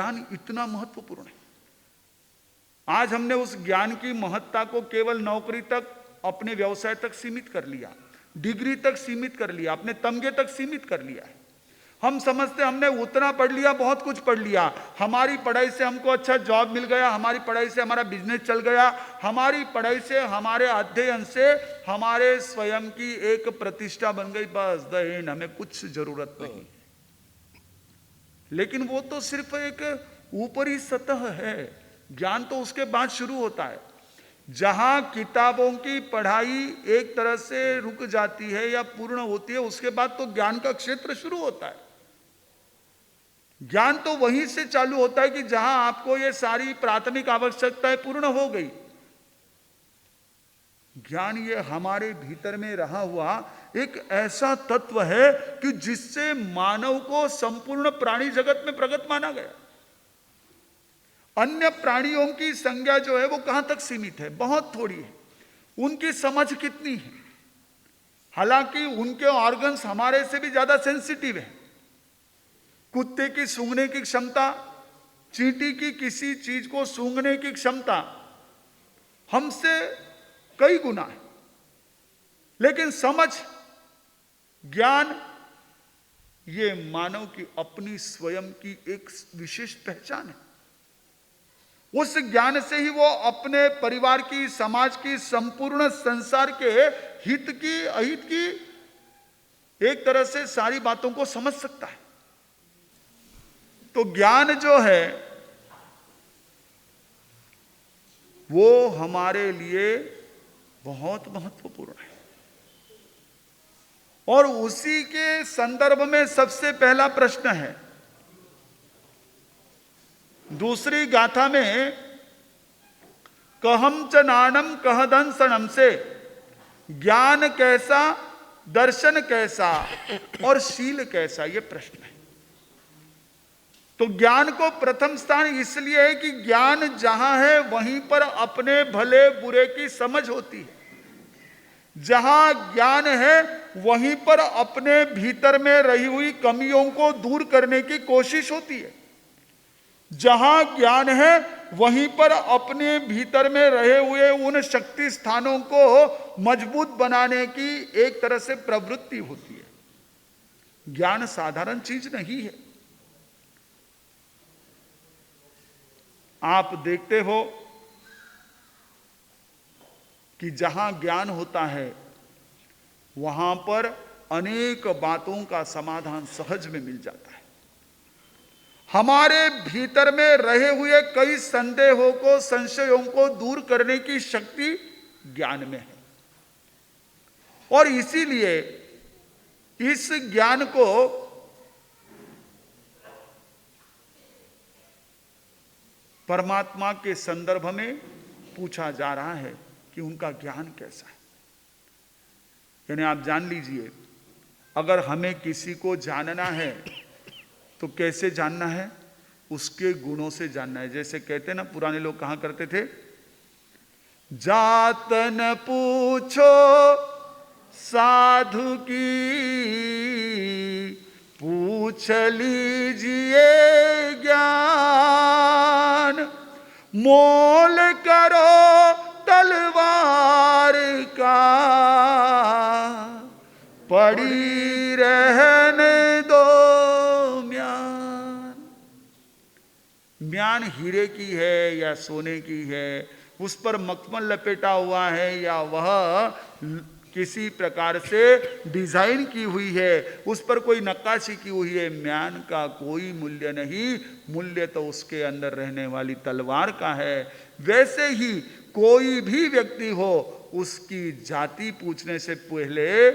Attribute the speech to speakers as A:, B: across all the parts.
A: ज्ञान इतना महत्वपूर्ण है। आज हमने उस ज्ञान की महत्ता को केवल नौकरी तक, अपने व्यवसाय तक सीमित कर लिया, डिग्री तक सीमित कर लिया, अपने तमगे तक सीमित कर लिया है। हम समझते हमने उतना पढ़ लिया, बहुत कुछ पढ़ लिया, हमारी पढ़ाई से हमको अच्छा जॉब मिल गया, हमारी पढ़ाई से हमारा बिजनेस चल गया, हमारी पढ़ाई से, हमारे अध्ययन से हमारे स्वयं की एक प्रतिष्ठा बन गई, बस द एंड, हमें कुछ जरूरत नहीं। लेकिन वो तो सिर्फ एक ऊपरी सतह है, ज्ञान तो उसके बाद शुरू होता है। जहां किताबों की पढ़ाई एक तरह से रुक जाती है या पूर्ण होती है, उसके बाद तो ज्ञान का क्षेत्र शुरू होता है। ज्ञान तो वहीं से चालू होता है कि जहां आपको ये सारी प्राथमिक आवश्यकताएं पूर्ण हो गई। ज्ञान ये हमारे भीतर में रहा हुआ एक ऐसा तत्व है कि जिससे मानव को संपूर्ण प्राणी जगत में प्रगत माना गया। अन्य प्राणियों की संज्ञा जो है वो कहां तक सीमित है, बहुत थोड़ी है। उनकी समझ कितनी है, हालांकि उनके ऑर्गन्स हमारे से भी ज्यादा सेंसिटिव है। कुत्ते की सूंघने की क्षमता, चींटी की किसी चीज को सूंघने की क्षमता हमसे कई गुना है। लेकिन समझ, ज्ञान, ये मानव की अपनी स्वयं की एक विशेष पहचान है। उस ज्ञान से ही वो अपने परिवार की, समाज की, संपूर्ण संसार के हित की, अहित की एक तरह से सारी बातों को समझ सकता है। तो ज्ञान जो है वो हमारे लिए बहुत महत्वपूर्ण है। और उसी के संदर्भ में सबसे पहला प्रश्न है, दूसरी गाथा में, कहम च नानम कह दंसनम से, ज्ञान कैसा, दर्शन कैसा और शील कैसा, यह प्रश्न है। तो ज्ञान को प्रथम स्थान इसलिए है कि ज्ञान जहां है वहीं पर अपने भले बुरे की समझ होती है। जहां ज्ञान है वहीं पर अपने भीतर में रही हुई कमियों को दूर करने की कोशिश होती है। जहां ज्ञान है वहीं पर अपने भीतर में रहे हुए उन शक्ति स्थानों को मजबूत बनाने की एक तरह से प्रवृत्ति होती है। ज्ञान साधारण चीज नहीं है। आप देखते हो कि जहां ज्ञान होता है वहां पर अनेक बातों का समाधान सहज में मिल जाता है। हमारे भीतर में रहे हुए कई संदेहों को, संशयों को दूर करने की शक्ति ज्ञान में है। और इसीलिए इस ज्ञान को परमात्मा के संदर्भ में पूछा जा रहा है कि उनका ज्ञान कैसा है। यानी आप जान लीजिए, अगर हमें किसी को जानना है तो कैसे जानना है? उसके गुणों से जानना है। जैसे कहते ना, पुराने लोग कहा करते थे, जात न पूछो साधु की, पूछ लीजिए ज्ञान, मोल करो तलवार का, पड़ी रहने दो म्यान। म्यान हीरे की है या सोने की है, उस पर मखमल लपेटा हुआ है या वह किसी प्रकार से डिजाइन की हुई है, उस पर कोई नक्काशी की हुई है, म्यान का कोई मूल्य नहीं। मूल्य तो उसके अंदर रहने वाली तलवार का है। वैसे ही कोई भी व्यक्ति हो, उसकी जाति पूछने से पहले,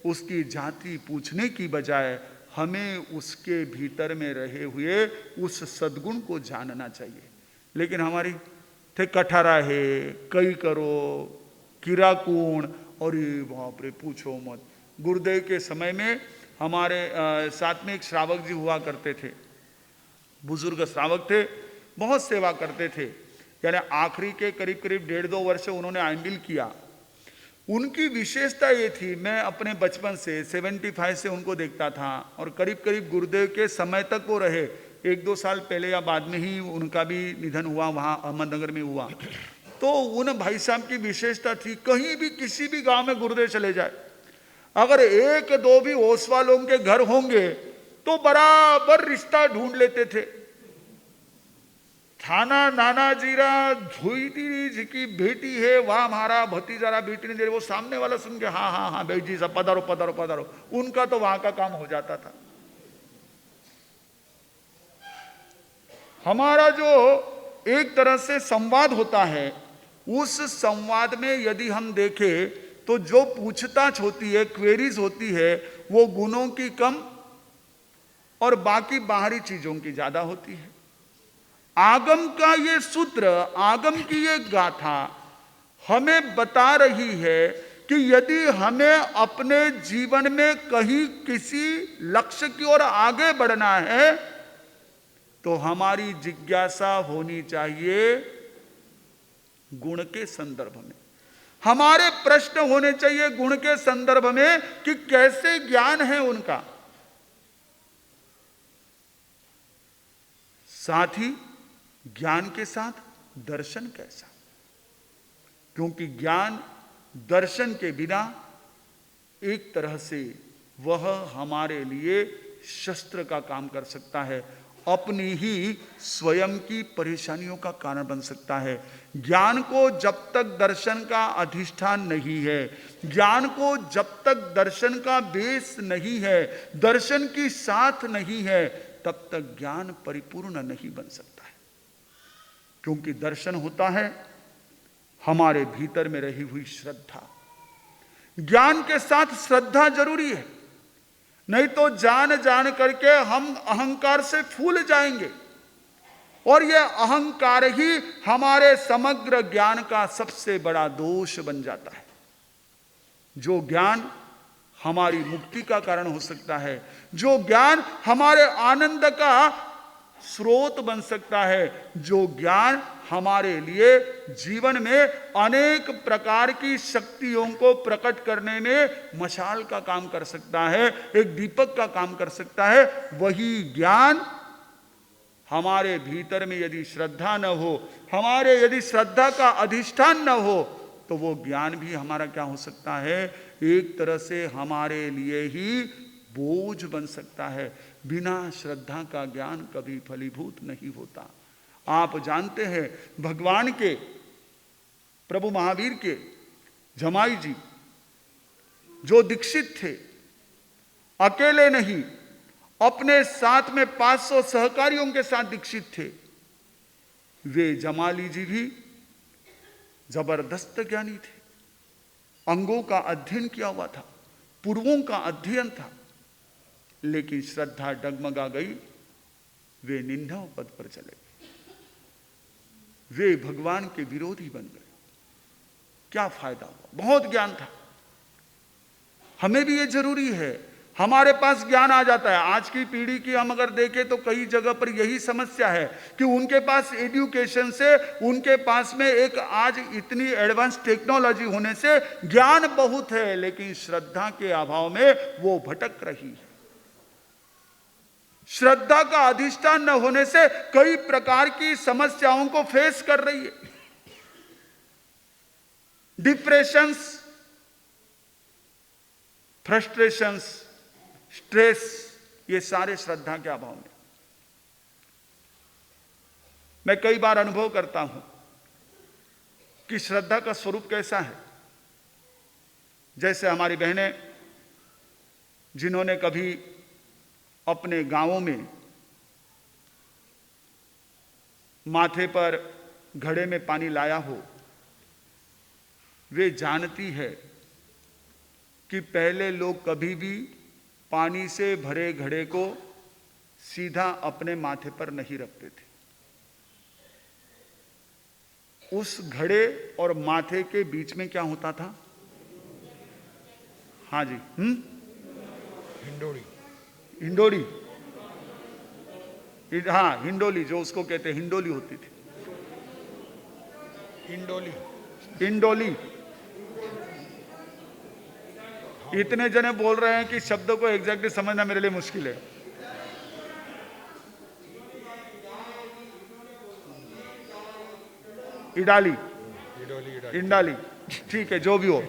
A: उसकी जाति पूछने की बजाय हमें उसके भीतर में रहे हुए उस सद्गुण को जानना चाहिए। लेकिन हमारी थे कठारा है, कई करो, किराकूण, और ये बाप रे पूछो मत। गुरुदेव के समय में हमारे साथ में एक श्रावक जी हुआ करते थे, बुजुर्ग श्रावक थे, बहुत सेवा करते थे। यानी आखिरी के करीब करीब 1.5-2 वर्ष उन्होंने आइंडिल किया। उनकी विशेषता ये थी, मैं अपने बचपन से 75 से उनको देखता था और करीब करीब गुरुदेव के समय तक वो रहे। 1-2 साल पहले या बाद में ही उनका भी निधन हुआ, वहां अहमदनगर में हुआ। तो उन भाई साहब की विशेषता थी, कहीं भी किसी भी गांव में गुरुदेव चले जाए, अगर 1-2 भी होश वालों के घर होंगे तो बराबर रिश्ता ढूंढ लेते थे। थाना नाना जीरा धोईती जी की बेटी है, वहां हमारा भतीजारा बेटी ने दे, वो सामने वाला सुन के हाँ हाँ हाँ भाई जी सब पधारो पधारो पधारो, उनका तो वहां का काम हो जाता था। हमारा जो एक तरह से संवाद होता है, उस संवाद में यदि हम देखें तो जो पूछताछ होती है, क्वेरीज होती है, वो गुणों की कम और बाकी बाहरी चीजों की ज्यादा होती है। आगम का ये सूत्र, आगम की ये गाथा हमें बता रही है कि यदि हमें अपने जीवन में कहीं किसी लक्ष्य की ओर आगे बढ़ना है तो हमारी जिज्ञासा होनी चाहिए गुण के संदर्भ में, हमारे प्रश्न होने चाहिए गुण के संदर्भ में कि कैसे ज्ञान है उनका, साथ ही ज्ञान के साथ दर्शन कैसा, क्योंकि ज्ञान दर्शन के बिना एक तरह से वह हमारे लिए शस्त्र का काम कर सकता है, अपनी ही स्वयं की परेशानियों का कारण बन सकता है। ज्ञान को जब तक दर्शन का अधिष्ठान नहीं है, ज्ञान को जब तक दर्शन का बेस नहीं है, दर्शन की साथ नहीं है, तब तक ज्ञान परिपूर्ण नहीं बन सकता है। क्योंकि दर्शन होता है हमारे भीतर में रही हुई श्रद्धा। ज्ञान के साथ श्रद्धा जरूरी है, नहीं तो जान जान करके हम अहंकार से फूल जाएंगे और यह अहंकार ही हमारे समग्र ज्ञान का सबसे बड़ा दोष बन जाता है। जो ज्ञान हमारी मुक्ति का कारण हो सकता है, जो ज्ञान हमारे आनंद का स्रोत बन सकता है, जो ज्ञान हमारे लिए जीवन में अनेक प्रकार की शक्तियों को प्रकट करने में मशाल का काम कर सकता है, एक दीपक का काम कर सकता है, वही ज्ञान हमारे भीतर में यदि श्रद्धा न हो, हमारे यदि श्रद्धा का अधिष्ठान न हो, तो वो ज्ञान भी हमारा क्या हो सकता है, एक तरह से हमारे लिए ही बोझ बन सकता है। बिना श्रद्धा का ज्ञान कभी फलीभूत नहीं होता। आप जानते हैं भगवान के, प्रभु महावीर के जमाई जी जो दीक्षित थे, अकेले नहीं अपने साथ में 500 सहकारियों के साथ दीक्षित थे, वे जमाली जी भी जबरदस्त ज्ञानी थे, अंगों का अध्ययन किया हुआ था, पूर्वों का अध्ययन था, लेकिन श्रद्धा डगमगा गई, वे निंदा पद पर चले गए, वे भगवान के विरोधी बन गए। क्या फायदा हुआ? बहुत ज्ञान था। हमें भी ये जरूरी है, हमारे पास ज्ञान आ जाता है। आज की पीढ़ी की हम अगर देखें तो कई जगह पर यही समस्या है कि उनके पास एजुकेशन से, उनके पास में एक आज इतनी एडवांस टेक्नोलॉजी होने से ज्ञान बहुत है, लेकिन श्रद्धा के अभाव में वो भटक रही है। श्रद्धा का अधिष्ठान न होने से कई प्रकार की समस्याओं को फेस कर रही है। डिप्रेशंस, फ्रस्ट्रेशंस, स्ट्रेस, ये सारे श्रद्धा के अभाव में। मैं कई बार अनुभव करता हूं कि श्रद्धा का स्वरूप कैसा है। जैसे हमारी बहनें जिन्होंने कभी अपने गांवों में माथे पर घड़े में पानी लाया हो, वे जानती है कि पहले लोग कभी भी पानी से भरे घड़े को सीधा अपने माथे पर नहीं रखते थे। उस घड़े और माथे के बीच में क्या होता था? हाँ जी,
B: हिंडोली।
A: हिंडोली, हाँ हिंडोली, जो उसको कहते हैं हिंडोली होती थी।
B: हिंडोली,
A: हिंडोली। इतने जने बोल रहे हैं कि शब्द को एग्जैक्टली समझना मेरे लिए मुश्किल है। इडाली,
B: इडोली इडोली
A: इंडाली, ठीक है, जो भी हो,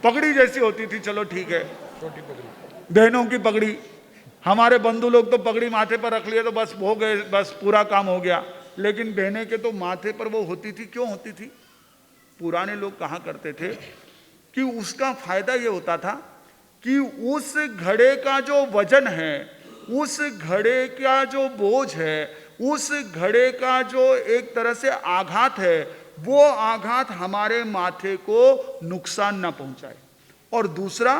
A: पगड़ी जैसी होती थी, चलो ठीक है।
B: छोटी पगड़ी।
A: बहनों की पगड़ी, हमारे बंधु लोग तो पगड़ी माथे पर रख लिए तो बस हो गए, बस पूरा काम हो गया। लेकिन बहने के तो माथे पर वो होती थी, क्यों होती थी? पुराने लोग कहा करते थे कि उसका फायदा ये होता था कि उस घड़े का जो वजन है, उस घड़े का जो बोझ है, उस घड़े का जो एक तरह से आघात है, वो आघात हमारे माथे को नुकसान ना पहुंचाए। और दूसरा,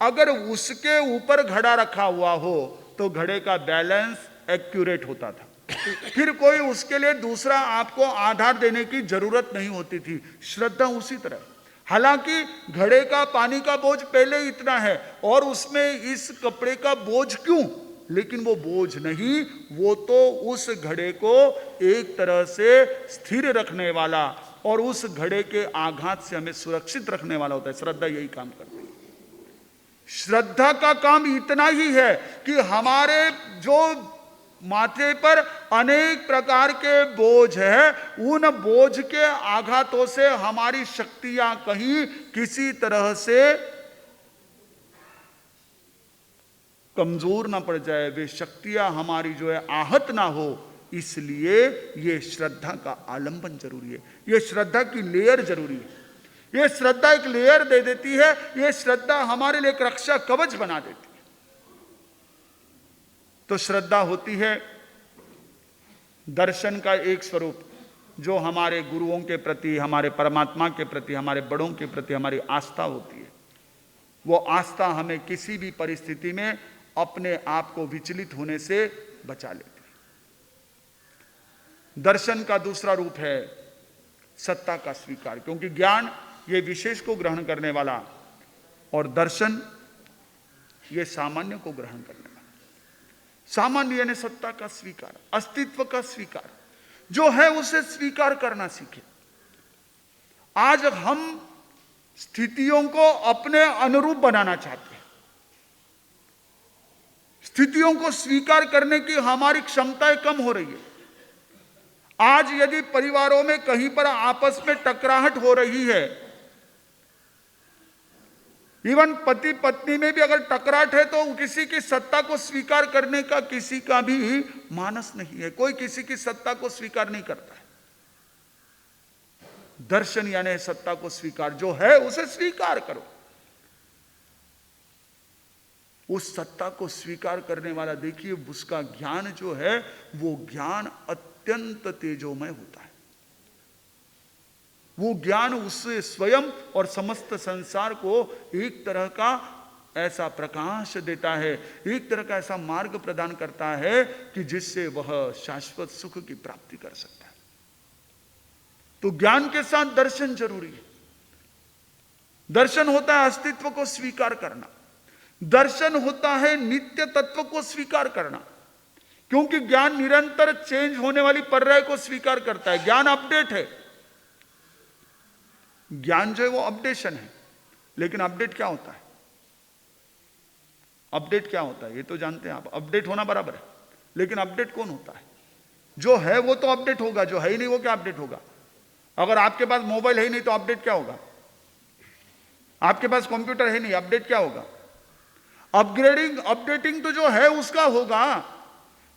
A: अगर उसके ऊपर घड़ा रखा हुआ हो तो घड़े का बैलेंस एक्यूरेट होता था, फिर कोई उसके लिए दूसरा आपको आधार देने की जरूरत नहीं होती थी। श्रद्धा उसी तरह, हालांकि घड़े का पानी का बोझ पहले ही इतना है और उसमें इस कपड़े का बोझ क्यों, लेकिन वो बोझ नहीं, वो तो उस घड़े को एक तरह से स्थिर रखने वाला और उस घड़े के आघात से हमें सुरक्षित रखने वाला होता है। श्रद्धा यही काम करती है। श्रद्धा का काम इतना ही है कि हमारे जो माथे पर अनेक प्रकार के बोझ है, उन बोझ के आघातों से हमारी शक्तियां कहीं किसी तरह से कमजोर ना पड़ जाए, वे शक्तियां हमारी जो है आहत ना हो। इसलिए ये श्रद्धा का आलंबन जरूरी है, ये श्रद्धा की लेयर जरूरी है। ये श्रद्धा एक लेयर दे देती है, ये श्रद्धा हमारे लिए एक रक्षा कवच बना देती है। तो श्रद्धा होती है दर्शन का एक स्वरूप, जो हमारे गुरुओं के प्रति, हमारे परमात्मा के प्रति, हमारे बड़ों के प्रति हमारी आस्था होती है। वो आस्था हमें किसी भी परिस्थिति में अपने आप को विचलित होने से बचा लेती है। दर्शन का दूसरा रूप है सत्ता का स्वीकार, क्योंकि ज्ञान ये विशेष को ग्रहण करने वाला और दर्शन ये सामान्य को ग्रहण करने वाला। सामान्य यानी सत्ता का स्वीकार, अस्तित्व का स्वीकार, जो है उसे स्वीकार करना सीखे। आज हम स्थितियों को अपने अनुरूप बनाना चाहते हैं। स्थितियों को स्वीकार करने की हमारी क्षमताएं कम हो रही है। आज यदि परिवारों में कहीं पर आपस में टकराहट हो रही है, इवन पति पत्नी में भी अगर टकराहट है, तो किसी की सत्ता को स्वीकार करने का किसी का भी मानस नहीं है। कोई किसी की सत्ता को स्वीकार नहीं करता है। दर्शन यानी सत्ता को स्वीकार, जो है उसे स्वीकार करो। उस सत्ता को स्वीकार करने वाला, देखिए उसका ज्ञान जो है वो ज्ञान अत्यंत तेजोमय होता है। वो ज्ञान उससे स्वयं और समस्त संसार को एक तरह का ऐसा प्रकाश देता है, एक तरह का ऐसा मार्ग प्रदान करता है कि जिससे वह शाश्वत सुख की प्राप्ति कर सकता है। तो ज्ञान के साथ दर्शन जरूरी है। दर्शन होता है अस्तित्व को स्वीकार करना, दर्शन होता है नित्य तत्व को स्वीकार करना, क्योंकि ज्ञान निरंतर चेंज होने वाली पर्याय को स्वीकार करता है। ज्ञान अपडेट है, ज्ञान जो है वो अपडेशन है। लेकिन अपडेट क्या होता है? अपडेट क्या होता है ये तो जानते हैं आप। अपडेट होना बराबर है, लेकिन अपडेट कौन होता है? जो है वो तो अपडेट होगा, जो है ही नहीं वो क्या अपडेट होगा? अगर आपके पास मोबाइल है ही नहीं तो अपडेट क्या होगा? आपके पास कंप्यूटर है नहीं, अपडेट क्या होगा? अपग्रेडिंग, अपडेटिंग तो जो है उसका होगा।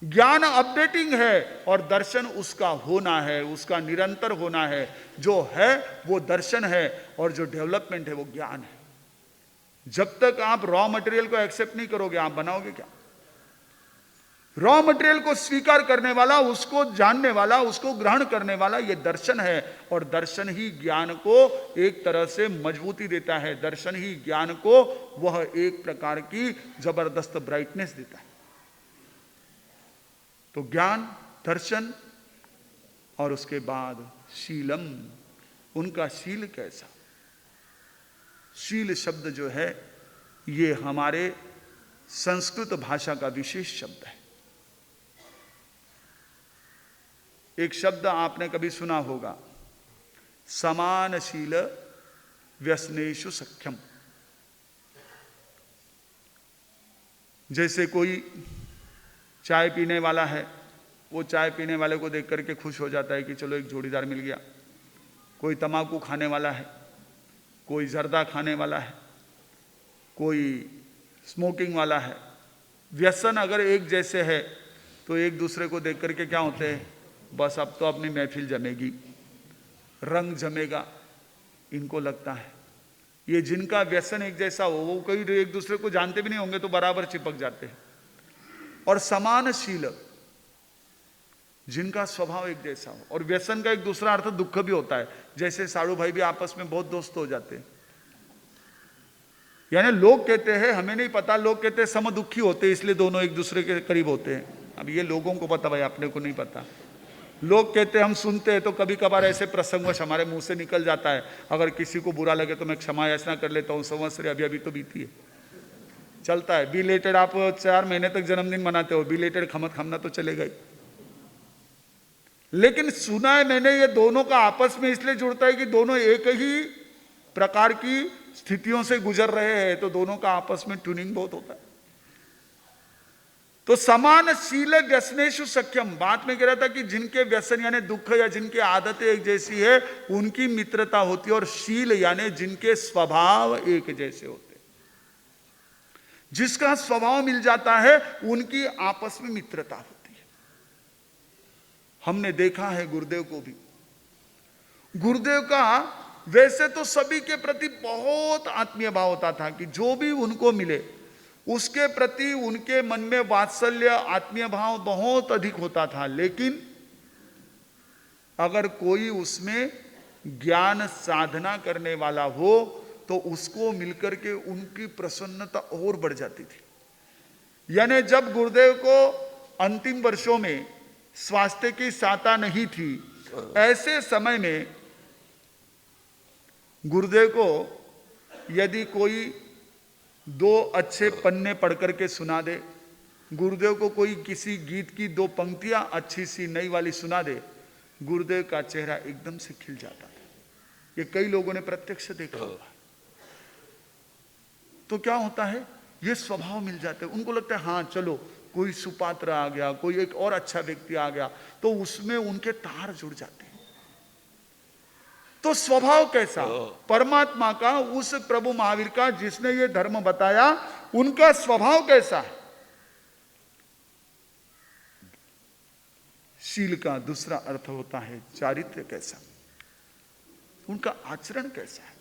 A: ज्ञान अपडेटिंग है और दर्शन उसका होना है, उसका निरंतर होना है। जो है वो दर्शन है और जो डेवलपमेंट है वो ज्ञान है। जब तक आप रॉ मटेरियल को एक्सेप्ट नहीं करोगे, आप बनाओगे क्या? रॉ मटेरियल को स्वीकार करने वाला, उसको जानने वाला, उसको ग्रहण करने वाला, ये दर्शन है। और दर्शन ही ज्ञान को एक तरह से मजबूती देता है। दर्शन ही ज्ञान को वह एक प्रकार की जबरदस्त ब्राइटनेस देता है। तो ज्ञान, दर्शन और उसके बाद शीलम, उनका शील कैसा? शील शब्द जो है ये हमारे संस्कृत भाषा का विशेष शब्द है। एक शब्द आपने कभी सुना होगा, समानशील व्यसनेषु सख्यम। जैसे कोई चाय पीने वाला है, वो चाय पीने वाले को देख करके खुश हो जाता है कि चलो एक जोड़ीदार मिल गया। कोई तम्बाकू खाने वाला है, कोई जर्दा खाने वाला है, कोई स्मोकिंग वाला है। व्यसन अगर एक जैसे है तो एक दूसरे को देख करके क्या होते हैं, बस अब तो अपनी महफिल जमेगी, रंग जमेगा, इनको लगता है। ये जिनका व्यसन एक जैसा हो वो कई एक दूसरे को जानते भी नहीं होंगे तो बराबर चिपक जाते हैं। और समानशील, जिनका स्वभाव एक जैसा हो। और व्यसन का एक दूसरा अर्थ दुख भी होता है, जैसे साड़ू भाई भी आपस में बहुत दोस्त हो जाते हैं। यानी लोग कहते हैं, हमें नहीं पता, लोग कहते हैं सम दुखी होते हैं इसलिए दोनों एक दूसरे के करीब होते हैं। अब ये लोगों को पता भाई, अपने को नहीं पता। लोग कहते हैं, हम सुनते हैं तो कभी कभार ऐसे प्रसंगवश हमारे मुंह से निकल जाता है, अगर किसी को बुरा लगे तो मैं क्षमा याचना कर लेता हूँ, संवत्सरी अभी अभी तो बीती है, चलता है। बिलेटेड आप 4 महीने तक जन्मदिन मनाते हो, बिलेटेड खमत खाना तो चलेगा ही। लेकिन सुना है मैंने, ये दोनों का आपस में इसलिए जुड़ता है कि दोनों एक ही प्रकार की स्थितियों से गुजर रहे हैं, तो दोनों का आपस में ट्यूनिंग बहुत होता है। तो समानशील व्यसनेषु सख्यम, बात में कह रहा था कि जिनके व्यसन यानी दुख या जिनकी आदतें एक जैसी है उनकी मित्रता होती है, और शील यानी जिनके स्वभाव एक जैसे होते हैं। जिसका स्वभाव मिल जाता है उनकी आपस में मित्रता होती है। हमने देखा है गुरुदेव को भी, गुरुदेव का वैसे तो सभी के प्रति बहुत आत्मीय भाव होता था कि जो भी उनको मिले उसके प्रति उनके मन में वात्सल्य, आत्मीय भाव बहुत अधिक होता था। लेकिन अगर कोई उसमें ज्ञान साधना करने वाला हो तो उसको मिलकर के उनकी प्रसन्नता और बढ़ जाती थी। यानी जब गुरुदेव को अंतिम वर्षों में स्वास्थ्य की साता नहीं थी, ऐसे समय में गुरुदेव को यदि कोई 2 अच्छे पन्ने पढ़ करके सुना दे, गुरुदेव को कोई किसी गीत की 2 पंक्तियां अच्छी सी नई वाली सुना दे, गुरुदेव का चेहरा एकदम से खिल जाता था। ये कई लोगों ने प्रत्यक्ष देखा हुआ। तो क्या होता है, ये स्वभाव मिल जाते हैं, उनको लगता है हाँ चलो कोई सुपात्र आ गया, कोई एक और अच्छा व्यक्ति आ गया, तो उसमें उनके तार जुड़ जाते हैं। तो स्वभाव कैसा, परमात्मा का, उस प्रभु महावीर का जिसने ये धर्म बताया, उनका स्वभाव कैसा है। शील का दूसरा अर्थ होता है चारित्र्य कैसा, उनका आचरण कैसा है।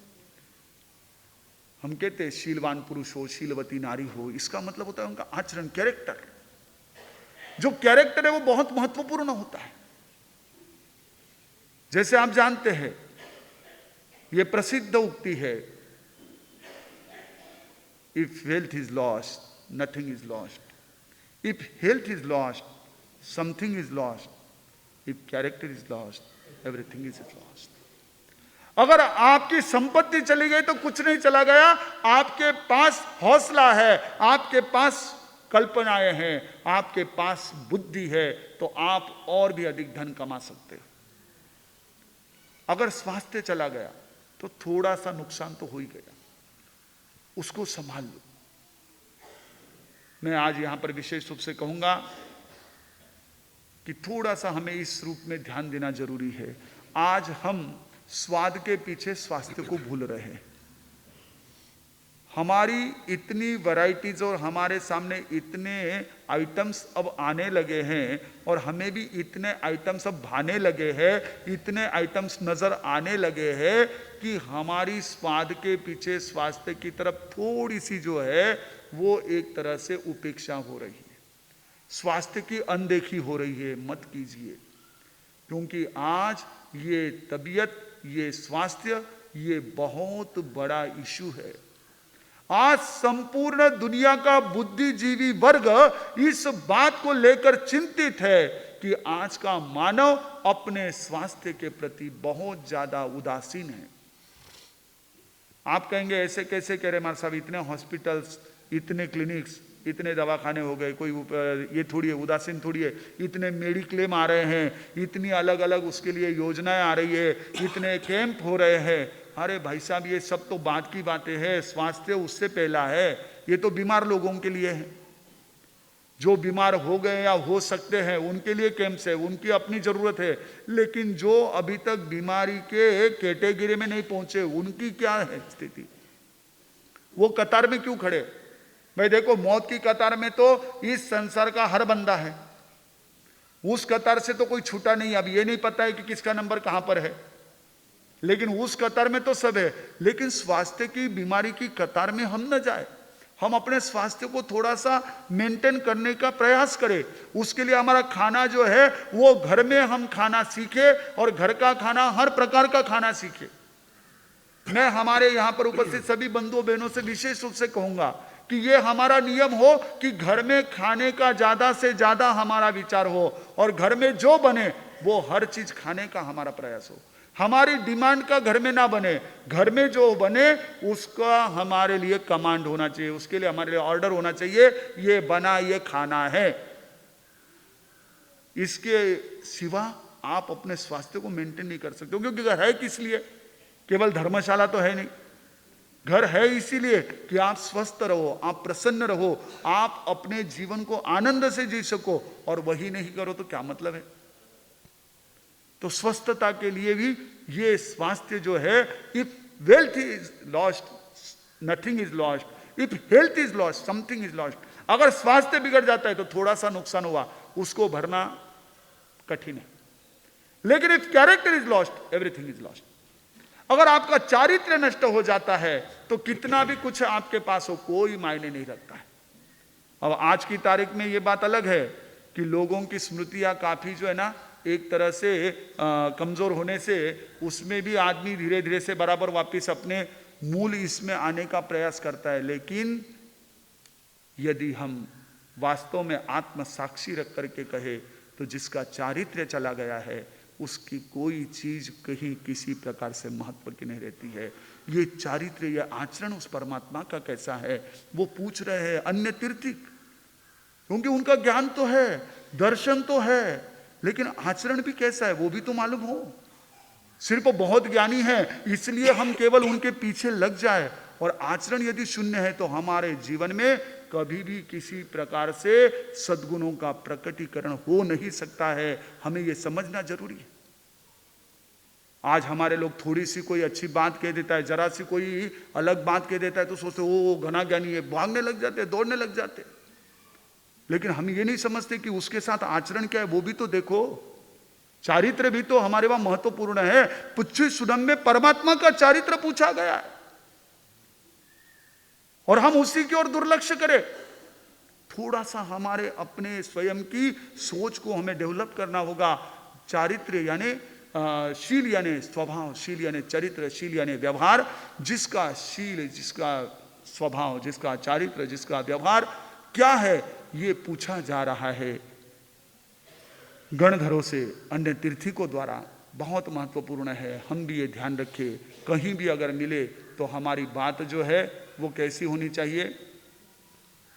A: हम कहते हैं शीलवान पुरुष हो, शीलवती नारी हो, इसका मतलब होता है उनका आचरण, कैरेक्टर। जो कैरेक्टर है वो बहुत महत्वपूर्ण होता है। जैसे आप जानते हैं, ये प्रसिद्ध उक्ति है, if health is lost nothing is lost, if health is lost something is lost, if character is lost everything is lost. अगर आपकी संपत्ति चली गई तो कुछ नहीं चला गया, आपके पास हौसला है, आपके पास कल्पनाएं हैं, आपके पास बुद्धि है, तो आप और भी अधिक धन कमा सकते हो। अगर स्वास्थ्य चला गया तो थोड़ा सा नुकसान तो हो ही गया, उसको संभाल लो। मैं आज यहां पर विशेष रूप से कहूंगा कि थोड़ा सा हमें इस रूप में ध्यान देना जरूरी है। आज हम स्वाद के पीछे स्वास्थ्य को भूल रहे हैं। हमारी इतनी वैरायटीज और हमारे सामने इतने आइटम्स अब आने लगे हैं, और हमें भी इतने आइटम्स अब भाने लगे हैं, इतने आइटम्स नजर आने लगे हैं कि हमारी स्वाद के पीछे स्वास्थ्य की तरफ थोड़ी सी जो है वो एक तरह से उपेक्षा हो रही है, स्वास्थ्य की अनदेखी हो रही है। मत कीजिए, क्योंकि आज ये तबीयत, ये स्वास्थ्य, ये बहुत बड़ा इशू है। आज संपूर्ण दुनिया का बुद्धिजीवी वर्ग इस बात को लेकर चिंतित है कि आज का मानव अपने स्वास्थ्य के प्रति बहुत ज्यादा उदासीन है। आप कहेंगे ऐसे कैसे कह रहे मार साहब, इतने हॉस्पिटल्स, इतने क्लिनिक्स, इतने दवाखाने हो गए, कोई ये थोड़ी है, उदासीन थोड़ी है। इतने मेडिक्लेम आ रहे हैं, इतनी अलग अलग उसके लिए योजनाएं आ रही है, इतने कैंप हो रहे हैं। अरे भाई साहब, ये सब तो बात की बातें हैं, स्वास्थ्य उससे पहला है, ये तो बीमार लोगों के लिए है। जो बीमार हो गए या हो सकते हैं उनके लिए कैंप्स है, उनकी अपनी जरूरत है, लेकिन जो अभी तक बीमारी के कैटेगरी में नहीं पहुंचे उनकी क्या है स्थिति? वो कतार में क्यों खड़े? भाई देखो, मौत की कतार में तो इस संसार का हर बंदा है, उस कतार से तो कोई छूटा नहीं। अब ये नहीं पता है कि किसका नंबर कहां पर है, लेकिन उस कतार में तो सब है। लेकिन स्वास्थ्य की बीमारी की कतार में हम न जाए, हम अपने स्वास्थ्य को थोड़ा सा मेंटेन करने का प्रयास करें। उसके लिए हमारा खाना जो है वो घर में हम खाना सीखे, और घर का खाना हर प्रकार का खाना सीखे। मैं हमारे यहां पर उपस्थित सभी बंधुओं बहनों से विशेष रूप से कहूंगा कि ये हमारा नियम हो कि घर में खाने का ज्यादा से ज्यादा हमारा विचार हो, और घर में जो बने वो हर चीज खाने का हमारा प्रयास हो। हमारी डिमांड का घर में ना बने, घर में जो बने उसका हमारे लिए कमांड होना चाहिए, उसके लिए हमारे लिए ऑर्डर होना चाहिए, ये बना, ये खाना है। इसके सिवा आप अपने स्वास्थ्य को मेंटेन नहीं कर सकते, क्योंकि घर है किस लिए? केवल धर्मशाला तो है नहीं, घर है इसीलिए कि आप स्वस्थ रहो, आप प्रसन्न रहो, आप अपने जीवन को आनंद से जी सको, और वही नहीं करो तो क्या मतलब है? तो स्वस्थता के लिए भी ये स्वास्थ्य जो है, if wealth is lost nothing is lost, if health is lost something is lost. अगर स्वास्थ्य बिगड़ जाता है तो थोड़ा सा नुकसान हुआ, उसको भरना कठिन है। लेकिन if character is lost everything is lost. अगर आपका चारित्र्य नष्ट हो जाता है तो कितना भी कुछ आपके पास हो कोई मायने नहीं रखता है। अब आज की तारीख में ये बात अलग है कि लोगों की स्मृतियां काफी जो है ना, एक तरह से कमजोर होने से उसमें भी आदमी धीरे धीरे से बराबर वापस अपने मूल इसमें आने का प्रयास करता है। लेकिन यदि हम वास्तव में आत्म साक्षी रख करके कहे तो जिसका चारित्र्य चला गया है उसकी कोई चीज कहीं किसी प्रकार से महत्व की नहीं रहती है। ये चारित्र्य, ये आचरण उस परमात्मा का कैसा है वो पूछ रहे हैं अन्य तीर्थिक, क्योंकि उनका ज्ञान तो है, दर्शन तो है, लेकिन आचरण भी कैसा है वो भी तो मालूम हो। सिर्फ बहुत ज्ञानी है इसलिए हम केवल उनके पीछे लग जाए, और आचरण यदि शून्य है तो हमारे जीवन में कभी भी किसी प्रकार से सद्गुणों का प्रकटीकरण हो नहीं सकता है। हमें यह समझना जरूरी है। आज हमारे लोग थोड़ी सी कोई अच्छी बात कह देता है, जरा सी कोई अलग बात कह देता है तो सोचते ओ घना ज्ञानी है, भागने लग जाते, दौड़ने लग जाते। लेकिन हम ये नहीं समझते कि उसके साथ आचरण क्या है वो भी तो देखो। चारित्र भी तो हमारे वहां महत्वपूर्ण है। पुच्छ सुनम में परमात्मा का चारित्र पूछा गया है और हम उसी की ओर दुर्लक्ष्य करें। थोड़ा सा हमारे अपने स्वयं की सोच को हमें डेवलप करना होगा। चारित्र यानी शील यानी स्वभाव, शील यानी चरित्र, शील यानी व्यवहार। जिसका शील, जिसका स्वभाव, जिसका चारित्र, जिसका व्यवहार क्या है ये पूछा जा रहा है गणधरों से, अन्य तीर्थिकों द्वारा। बहुत महत्वपूर्ण है, हम भी ये ध्यान रखें। कहीं भी अगर मिले तो हमारी बात जो है वो कैसी होनी चाहिए,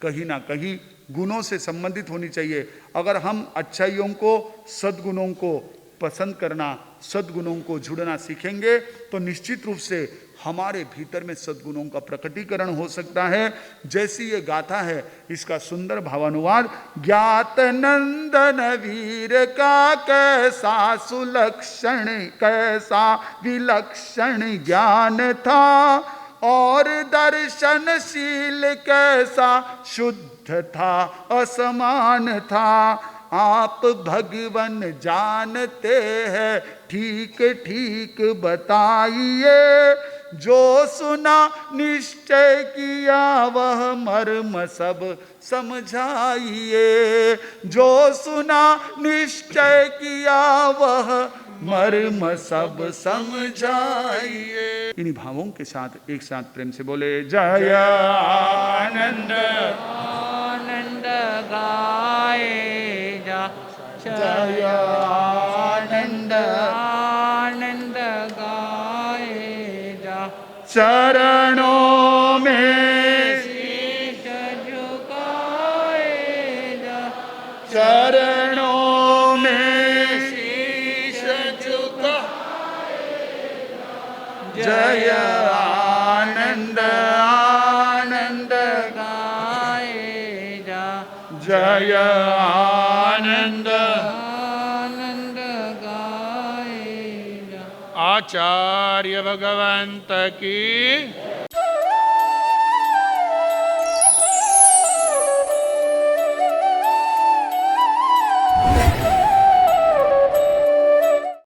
A: कहीं ना कहीं गुणों से संबंधित होनी चाहिए। अगर हम अच्छाइयों को, सद्गुणों को पसंद करना, सद्गुणों को जुड़ना सीखेंगे तो निश्चित रूप से हमारे भीतर में सद्गुणों का प्रकटीकरण हो सकता है। जैसी ये गाथा है इसका सुंदर भावानुवाद। ज्ञात नंदन वीर का कैसा सुलक्षण, कैसा विलक्षण ज्ञान था, और दर्शनशील कैसा शुद्ध था, असमान था। आप भगवन जानते हैं, ठीक ठीक बताइए। जो सुना निश्चय किया वह मर्म सब समझाइए। जो सुना निश्चय किया वह मर्म सब समझाइए। इन्हीं भावों के साथ एक साथ प्रेम से बोले जय आनंद
C: आनंद गाए जा,
A: जय आनंद
C: आनंद गाए जा।
A: चरणों में
C: शीश झुकाए जा,
A: चरणों में शीश झुका। जय आनंद आनंद
C: गाए जा।
A: जय आनंद
C: आनंद गाए जा।
B: आचार्य भगवंत की